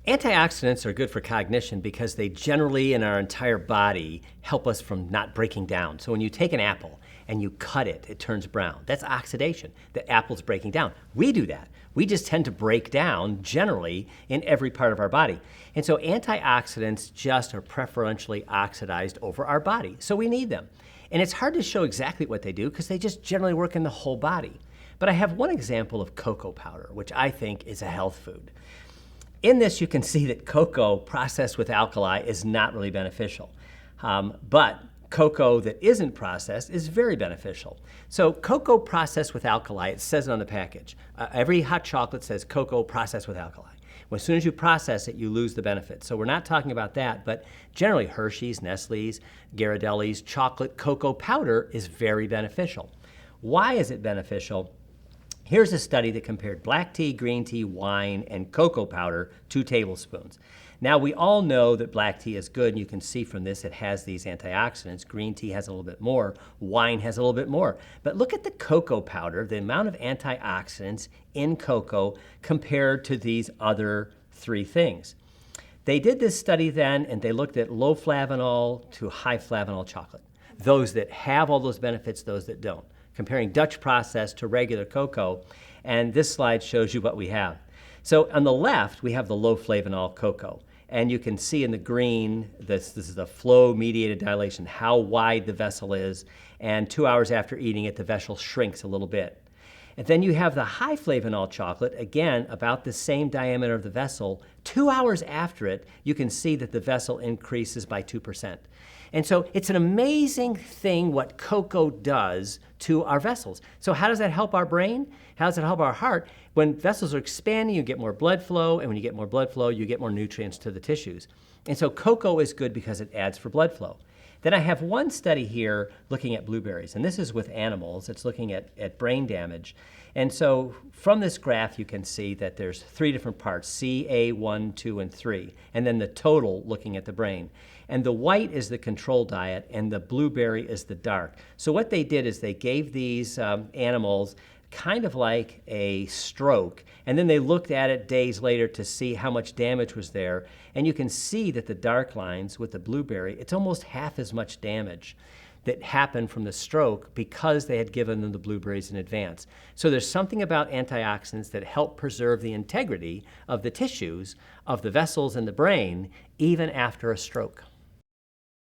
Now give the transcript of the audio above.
Antioxidants are good for cognition because they generally in our entire body help us from not breaking down. So when you take an apple and you cut it, it turns brown. That's oxidation. The apple's breaking down. We do that. We just tend to break down generally in every part of our body. And so antioxidants just are preferentially oxidized over our body. So we need them. And it's hard to show exactly what they do because they just generally work in the whole body. But I have one example of cocoa powder, which I think is a health food. In this, you can see that cocoa processed with alkali is not really beneficial. But cocoa that isn't processed is very beneficial. So cocoa processed with alkali, it says it on the package. Every hot chocolate says cocoa processed with alkali. Well, as soon as you process it, you lose the benefit. So we're not talking about that, but generally Herseys, Nestle's, Ghirardelli's chocolate cocoa powder is very beneficial. Why is it beneficial? Here's a study that compared black tea, green tea, wine, and cocoa powder, 2 tablespoons. Now, we all know that black tea is good, and you can see from this it has these antioxidants. Green tea has a little bit more. Wine has a little bit more. But look at the cocoa powder, the amount of antioxidants in cocoa compared to these other 3 things. They did this study then, and they looked at low flavanol to high flavanol chocolate. Those that have all those benefits, those that don't. Comparing Dutch process to regular cocoa, and this slide shows you what we have. So on the left, we have the low flavanol cocoa, and you can see in the green, this is the flow-mediated dilation, how wide the vessel is, and 2 hours after eating it, the vessel shrinks a little bit. And then you have the high flavanol chocolate, again, about the same diameter of the vessel. 2 hours after it, you can see that the vessel increases by 2%. And so it's an amazing thing what cocoa does to our vessels. So how does that help our brain? How does it help our heart? When vessels are expanding, you get more blood flow, and when you get more blood flow, you get more nutrients to the tissues. And so cocoa is good because it adds for blood flow. Then I have one study here looking at blueberries, and this is with animals. It's looking at brain damage. And so from this graph, you can see that there's 3 different parts, C, A, 1, 2, and 3, and then the total looking at the brain. And the white is the control diet, and the blueberry is the dark. So what they did is they gave these animals kind of like a stroke, and then they looked at it days later to see how much damage was there, and you can see that the dark lines with the blueberry, it's almost half as much damage that happened from the stroke because they had given them the blueberries in advance. So there's something about antioxidants that help preserve the integrity of the tissues, of the vessels in the brain, even after a stroke.